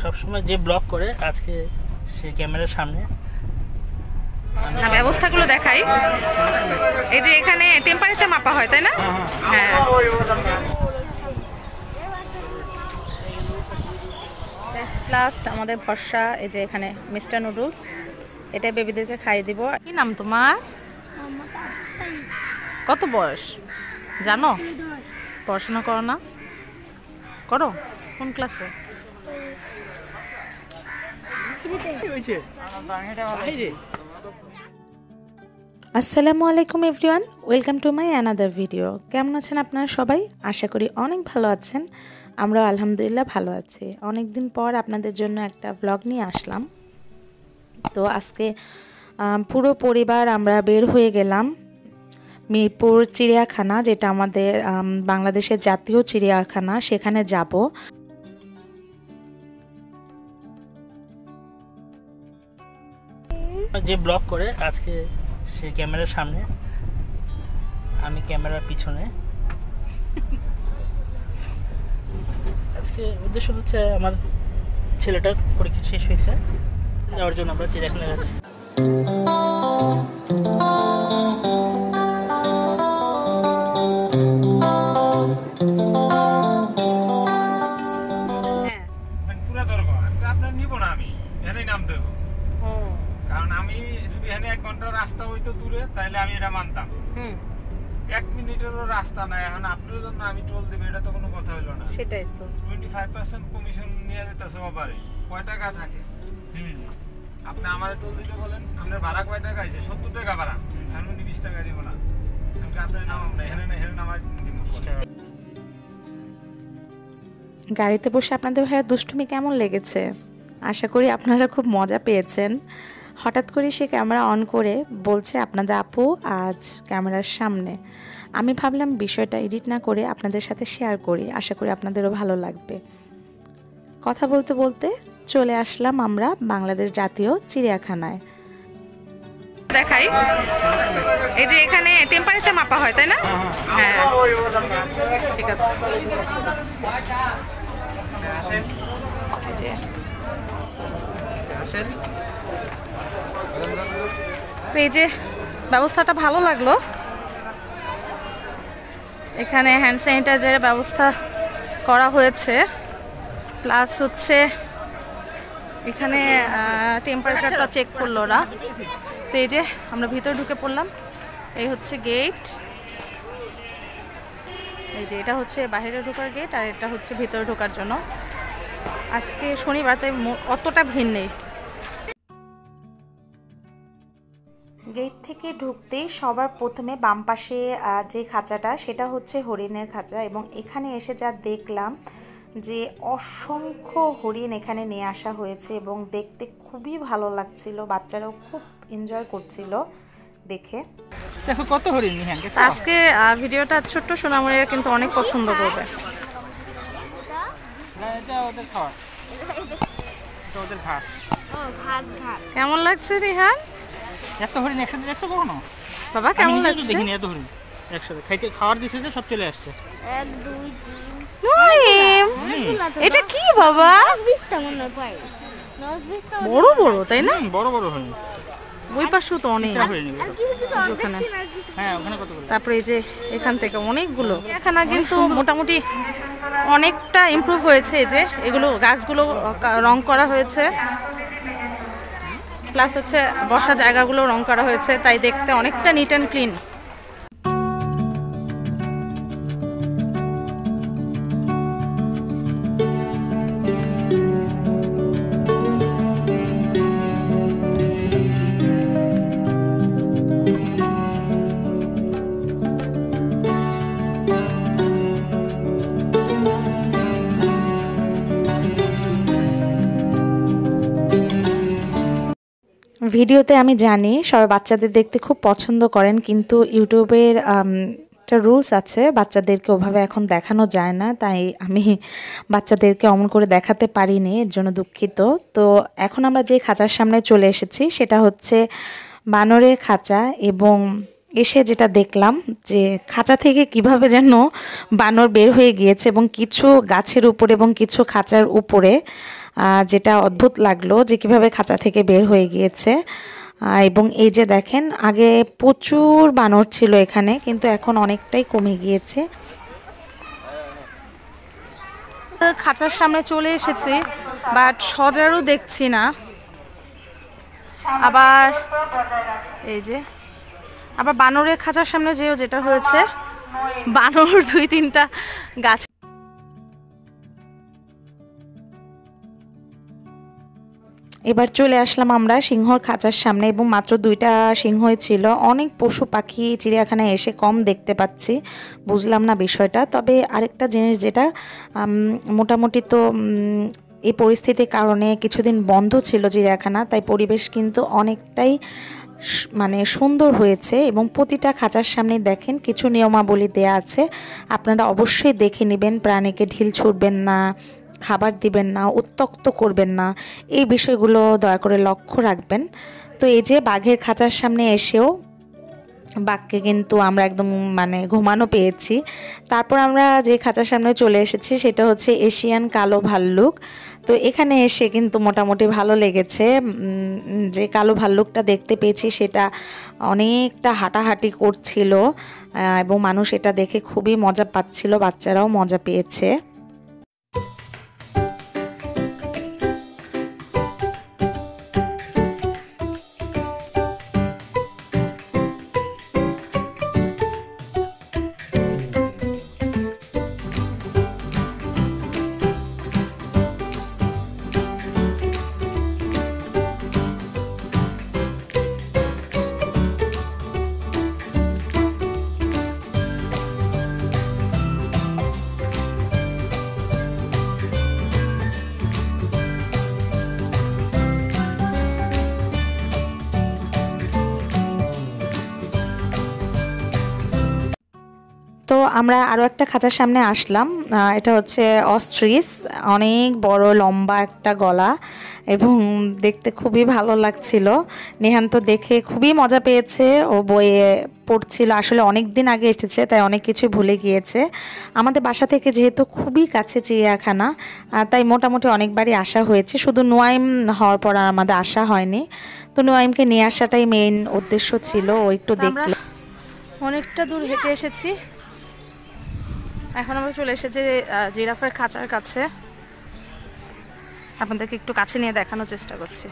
সবসময় যে ব্লগ করে আজকে সেই ক্যামেরার সামনে না ব্যবস্থাগুলো দেখাই। এই যে এখানে টেম্পারেচার মাপা হয় তাই না? হ্যাঁ লাস্ট আমাদের ভরসা। এই যে এখানে মিস্টার নুডলস, এটা বেবিদেরকে খাইয়ে দিব। কি নাম তোমার? কত বয়স জানো? পড়াশোনা করো না? করো? কোন ক্লাসে? আসসালামু আলাইকুম everyone, welcome to my another video. কেমন আছেন আপনারা সবাই? আশা করি অনেক ভালো আছেন। আমরা আলহামদুলিল্লাহ ভালো আছি। অনেক দিন পর আপনাদের জন্য একটা ভ্লগ নিয়ে আসলাম। তো আজকে পুরো পরিবার আমরা বের হয়ে গেলাম মিরপুর চিড়িয়াখানা, যেটা আমাদের বাংলাদেশের জাতীয় চিড়িয়াখানা, সেখানে যাব। যে ব্লগ করে আজকে সেই ক্যামেরার সামনে, আমি ক্যামেরার পিছনে। আজকে উদ্দেশ্য হচ্ছে আমার ছেলেটার পরীক্ষা শেষ হয়েছে, যাওয়ার জন্য আমরা চিড়িয়াখানা যাচ্ছি। কারণ আমি যদি এখানে 1 ঘন্টার রাস্তা হইতো দূরে, তাহলে আমি এটা মানতাম। 1 মিনিটেরও রাস্তা নাই, এখন আপনার জন্য আমি টোল দেব, এটা তো কোনো কথা হইলো না। সেটাই তো 25% কমিশন নিয়ে যেতেছে বাবারে। কয় টাকা থাকে? আপনি আমারে টোল দিতে বলেন, আপনার ভাড়া কয় টাকা আছে? 70 টাকা ভাড়া। আমি 20 টাকা দিব না। আমি আপনার নাম এখানে নামাই দিব। গাড়িতে বসে আপনাদের ভাইয়া দুষ্টুমি কেমন লেগেছে? আশা করি আপনারা খুব মজা পেয়েছেন। হঠাৎ করে সে ক্যামেরা অন করে বলছে আপনাদের আপু আজ ক্যামেরার সামনে। আমি ভাবলাম বিষয়টা এডিট না করে আপনাদের সাথে শেয়ার করি, আশা করি আপনাদেরও ভালো লাগবে। কথা বলতে বলতে চলে আসলাম আমরা বাংলাদেশ জাতীয় চিড়িয়াখানায়। দেখাই, এই যে এখানে টেম্পারেচার মাপা হয় তাই না? হ্যাঁ ঠিক আছে। তো এই যে ব্যবস্থাটা ভালো লাগলো। এখানে হ্যান্ড স্যানিটাইজারের ব্যবস্থা করা হয়েছে, প্লাস হচ্ছে এখানে টেম্পারেচারটা চেক করলো ওরা। তো এই যে আমরা ভিতরে ঢুকে পড়লাম, এই হচ্ছে গেট। এই যে এটা হচ্ছে বাইরে ঢোকার গেট, আর এটা হচ্ছে ভিতরে ঢোকার জন্য। আজকে শনিবার, তাই অতটা ভিড় নেই। গেট থেকে ঢুকতেই সবার প্রথমে বাম পাশে যে খাঁচাটা, সেটা হচ্ছে হরিণের খাঁচা। এবং এখানে এসে যা দেখলাম যে অসংখ্য হরিণ এখানে নিয়ে আসা হয়েছে, এবং দেখতে খুবই ভালো লাগছিল। বাচ্চারাও খুব এনজয় করছিল দেখে। দেখো কত হরিণ। আজকে ভিডিওটা ছোট্ট সোনামণিরা কিন্তু অনেক পছন্দ করবে। কেমন লাগছে রিহান? এত হরিণ একসাথে দেখছো কখনো? বাবা কেমন লাগছে? দেখিনি এত হরিণ একসাথে। খাওয়ার দিছে যে সব চলে আসছে। 1 2 3 এটা কি বাবা? বড় বড় তাই না? বড় বড় হরিণ। ওই পাশেও তো অনেক। হ্যাঁ ওখানে কত করে? তারপরে এই যে এখান থেকে অনেকগুলো। এখানে কিন্তু মোটামুটি অনেকটা ইমপ্রুভ হয়েছে। এই যে এগুলো গাছগুলো রং করা হয়েছে, প্লাস হচ্ছে বসা জায়গাগুলো রং করা হয়েছে, তাই দেখতে অনেকটা নিট অ্যান্ড ক্লিন। ভিডিওতে আমি জানি সবাই বাচ্চাদের দেখতে খুব পছন্দ করেন, কিন্তু ইউটিউবের একটা রুলস আছে, বাচ্চাদেরকে ওভাবে এখন দেখানো যায় না। তাই আমি বাচ্চাদেরকে অমন করে দেখাতে পারিনি, এর জন্য দুঃখিত। তো এখন আমরা যে খাঁচার সামনে চলে এসেছি সেটা হচ্ছে বানরের খাঁচা। এবং এসে যেটা দেখলাম যে খাঁচা থেকে কিভাবে যেন বানর বের হয়ে গিয়েছে, এবং কিছু গাছের উপরে এবং কিছু খাঁচার উপরে যেটা অদ্ভুত লাগলো যে কীভাবে খাঁচা থেকে বের হয়ে গিয়েছে। এবং এই যে দেখেন আগে প্রচুর বানর ছিল এখানে, কিন্তু এখন অনেকটাই কমে গিয়েছে। খাঁচার সামনে চলে এসেছি, বাট সজারু দেখছি না। আবার এই যে আবার বানরের খাঁচার সামনে যেটা হয়েছে, বানর 2-3টা গাছ। এবার চলে আসলাম আমরা সিংহর খাঁচার সামনে, এবং মাত্র 2টা সিংহই ছিল। অনেক পশু পাখি চিড়িয়াখানায় এসে কম দেখতে পাচ্ছি, বুঝলাম না বিষয়টা। তবে আরেকটা জিনিস যেটা মোটামুটি তো এই পরিস্থিতির কারণে কিছুদিন বন্ধ ছিল চিড়িয়াখানা, তাই পরিবেশ কিন্তু অনেকটাই মানে সুন্দর হয়েছে। এবং প্রতিটা খাঁচার সামনে দেখেন কিছু নিয়মাবলী দেয়া আছে, আপনারা অবশ্যই দেখে নেবেন। প্রাণীকে ঢিল ছুঁড়বেন না, খাবার দিবেন না, উত্ত্যক্ত করবেন না, এই বিষয়গুলো দয়া করে লক্ষ্য রাখবেন। তো এই যে বাঘের খাঁচার সামনে এসেও বাঘকে কিন্তু আমরা একদম মানে ঘুমানো পেয়েছি। তারপর আমরা যে খাঁচার সামনে চলে এসেছি সেটা হচ্ছে এশিয়ান কালো ভাল্লুক। তো এখানে এসে কিন্তু মোটামুটি ভালো লেগেছে। যে কালো ভাল্লুকটা দেখতে পেয়েছি সেটা অনেকটা হাঁটাহাঁটি করছিল, এবং মানুষ এটা দেখে খুবই মজা পাচ্ছিল, বাচ্চারাও মজা পেয়েছে। তো আমরা আরও একটা খাঁচার সামনে আসলাম। এটা হচ্ছে অস্ট্রিচ, অনেক বড় লম্বা একটা গলা, এবং দেখতে খুবই ভালো লাগছিল। নেহান তো দেখে খুবই মজা পেয়েছে, ও বইয়ে পড়ছিল। আসলে অনেক দিন আগে এসেছে, তাই অনেক কিছু ভুলে গিয়েছে। আমাদের বাসা থেকে যেহেতু খুবই কাছে চিড়িয়াখানা, তাই মোটামুটি অনেকবারই আসা হয়েছে। শুধু নোয়াইম হওয়ার পর আর আমাদের আসা হয়নি। তো নোয়াইমকে নিয়ে আসাটাই মেইন উদ্দেশ্য ছিল, ও একটু দেখলো। অনেকটা দূর হেঁটে এসেছি, এখন আমরা চলে এসেছি জিরাফের খাঁচার কাছে। আপনাদেরকে একটু কাছে নিয়ে দেখানোর চেষ্টা করছি।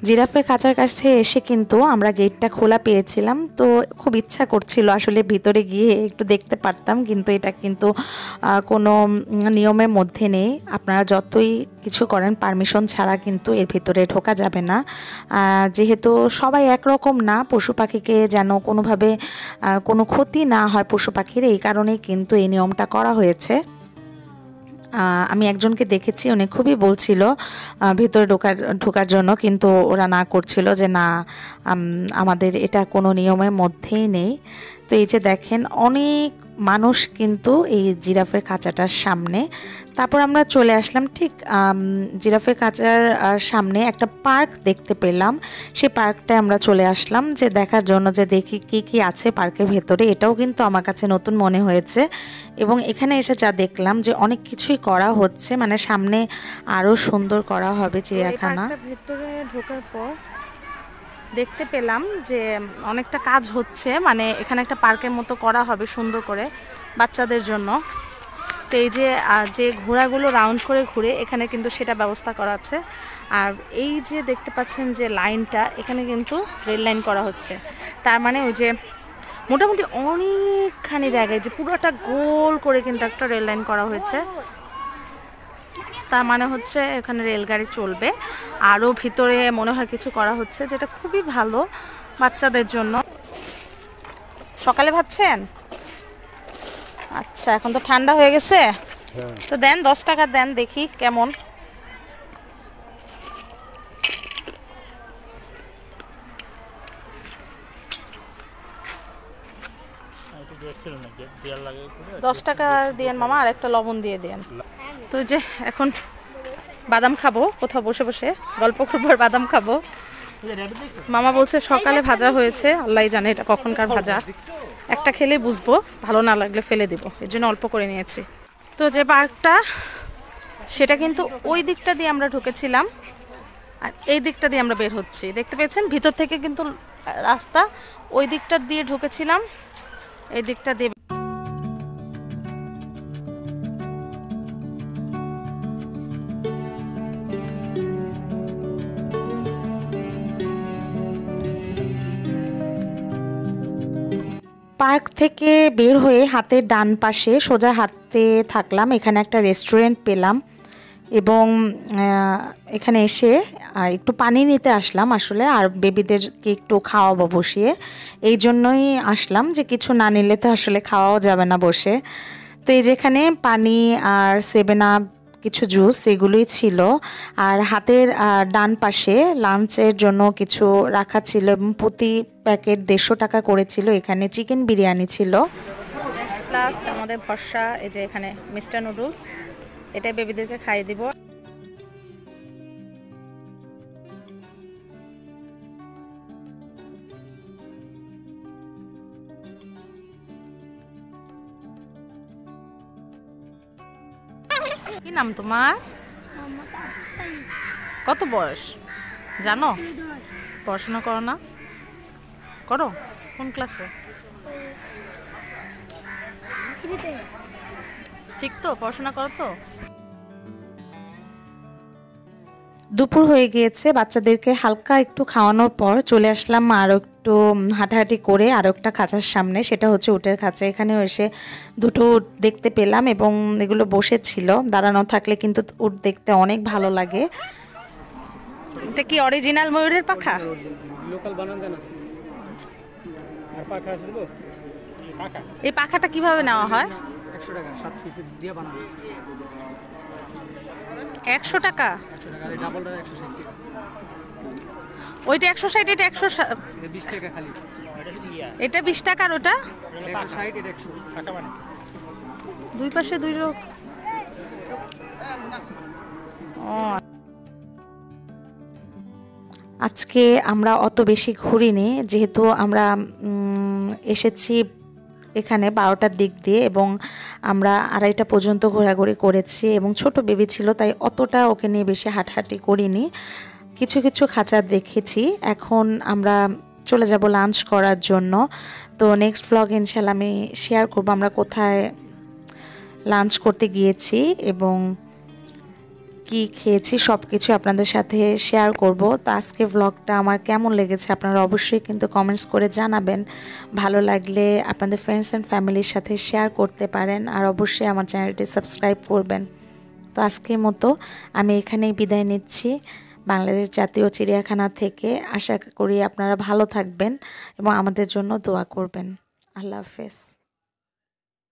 জিরাফের খাঁচার কাছে এসে কিন্তু আমরা গেটটা খোলা পেয়েছিলাম। তো খুব ইচ্ছা করছিল আসলে ভিতরে গিয়ে একটু দেখতে পারতাম, কিন্তু এটা কিন্তু কোনো নিয়মের মধ্যে নেই। আপনারা যতই কিছু করেন পারমিশন ছাড়া কিন্তু এর ভিতরে ঢোকা যাবে না। যেহেতু সবাই একরকম না, পশু পাখিকে যেন কোনোভাবে কোনো ক্ষতি না হয় পশু পাখির, এই কারণেই কিন্তু এই নিয়মটা করা হয়েছে। আমি একজনকে দেখেছি, উনি খুবই বলছিল ভিতরে ঢোকার জন্য, কিন্তু ওরা না করছিল যে না, আমাদের এটা কোনো নিয়মের মধ্যেই নেই। তো এই যে দেখেন অনেক মানুষ কিন্তু এই জিরাফের খাঁচাটার সামনে। তারপর আমরা চলে আসলাম ঠিক জিরাফের খাঁচার সামনে একটা পার্ক দেখতে পেলাম। সেই পার্কটায় আমরা চলে আসলাম যে দেখার জন্য, যে দেখি কি কি আছে পার্কের ভেতরে। এটাও কিন্তু আমার কাছে নতুন মনে হয়েছে, এবং এখানে এসে যা দেখলাম যে অনেক কিছুই করা হচ্ছে, মানে সামনে আরও সুন্দর করা হবে চিড়িয়াখানা। ভেতরে ঢোকার পর দেখতে পেলাম যে অনেকটা কাজ হচ্ছে, মানে এখানে একটা পার্কের মতো করা হবে সুন্দর করে বাচ্চাদের জন্য। তো এই যে ঘোড়াগুলো রাউন্ড করে ঘুরে, এখানে কিন্তু সেটা ব্যবস্থা করা আছে। আর এই যে দেখতে পাচ্ছেন যে লাইনটা, এখানে কিন্তু রেল লাইন করা হচ্ছে। তার মানে ওই যে মোটামুটি অনেকখানি জায়গায় যে পুরোটা গোল করে কিন্তু একটা রেল লাইন করা হয়েছে। তার মানে হচ্ছে এখানে রেলগাড়ি চলবে। আরও ভিতরে মনে হয় কিছু করা হচ্ছে, যেটা খুবই ভালো বাচ্চাদের জন্য। সকালে ভাবছেন? আচ্ছা, এখন তো ঠান্ডা হয়ে গেছে, তো দেন 10 টাকা দেন, দেখি কেমন। ছিল নাকি বিয়ার লাগে 10 টাকা দিয়েন মামা, আর একটা লবণ দিয়ে দেন। তো যে এখন বাদাম খাবো, কোথাও বসে বসে গল্প করবো আর বাদাম খাবো। মামা বলছে সকালে ভাজা হয়েছে, আল্লাহ জানে এটা কখনকার ভাজা, একটা খেলে বুঝবো, ভালো না লাগলে ফেলে দিব, এর জন্য অল্প করে নিয়েছি। তো যে পার্কটা সেটা কিন্তু ওই দিকটা দিয়ে আমরা ঢুকেছিলাম, আর এই দিকটা দিয়ে আমরা বের হচ্ছি, দেখতে পেয়েছেন ভিতর থেকে কিন্তু রাস্তা ওই দিকটা দিয়ে ঢুকেছিলাম, এই দিকটা দিয়ে। পার্ক থেকে বের হয়ে হাতের ডান পাশে সোজা হাঁটতে থাকলাম, এখানে একটা রেস্টুরেন্ট পেলাম এবং এখানে এসে একটু পানি নিতে আসলাম আসলে, আর বেবিদেরকে একটু খাওয়াবো বসিয়ে, এই জন্যই আসলাম যে কিছু না নিলে তো আসলে খাওয়াও যাবে না বসে। তো এই যেখানে পানি আর 7 আপ কিছু জুস এগুলোই ছিল, আর হাতের ডান পাশে লাঞ্চের জন্য কিছু রাখা ছিল এবং প্রতি প্যাকেট 150 টাকা করেছিল। এখানে চিকেন বিরিয়ানি ছিল। লাস্ট আমাদের ভরসা এই যে এখানে মিস্টার নুডলস, এটাই বেবিদেরকে খাইয়ে দিব। কি নাম তোমার? কত বয়স জানো? পড়াশোনা করো না? করো? কোন ক্লাসে? ঠিক তো, পড়াশোনা করো তো? দুপুর হয়ে গিয়েছে, বাচ্চাদেরকে হালকা একটু খাওয়ানোর পর চলে আসলাম আরও একটু হাঁটাহাঁটি করে আরও একটা খাঁচার সামনে, সেটা হচ্ছে উটের খাঁচা। এখানে এসে দুটো উট দেখতে পেলাম এবং এগুলো বসেছিল, দাঁড়ানো থাকলে কিন্তু উট দেখতে অনেক ভালো লাগে। এটা কি অরিজিনাল ময়ূরের পাখা? লোকাল বানান দেন আর পাখা আছে তো, পাখা এই পাখাটা কিভাবে নেওয়া হয়? 100 টাকা 7 পিস দিয়ে বানানো। 100 টাকা? 100 টাকা আর ডাবলটা 160 টাকা। ওইটা 160, এটা 100, এটা 20 টাকা খালি। এটা 20 টাকা, আর ওটা 160, এটা 100 টাকা বানাইছে। দুই পাশে দুই লোক। ও আজকে আমরা অত বেশি ঘুরিনি, যেহেতু আমরা এসেছি এখানে 12টার দিক দিয়ে এবং আমরা 2:30 পর্যন্ত ঘোরাঘুরি করেছি এবং ছোট বেবি ছিল তাই অতটা ওকে নিয়ে বেশি হাঁটাহাঁটি করিনি। কিছু কিছু খাঁচা দেখেছি। এখন আমরা চলে যাব লাঞ্চ করার জন্য। তো নেক্সট ব্লগ ইনশাল্লাহ আমি শেয়ার করব আমরা কোথায় লাঞ্চ করতে গিয়েছি এবং কি খেয়েছি সব কিছু আপনাদের সাথে শেয়ার করব। তো আজকে ব্লগটা আমার কেমন লেগেছে আপনারা অবশ্যই কিন্তু কমেন্টস করে জানাবেন। ভালো লাগলে আপনাদের ফ্রেন্ডস অ্যান্ড ফ্যামিলির সাথে শেয়ার করতে পারেন, আর অবশ্যই আমার চ্যানেলটি সাবস্ক্রাইব করবেন। তো আজকের মতো আমি এখানেই বিদায় নিচ্ছি বাংলাদেশ জাতীয় চিড়িয়াখানা থেকে। আশা করি আপনারা ভালো থাকবেন এবং আমাদের জন্য দোয়া করবেন। আল্লাহ হাফেজ।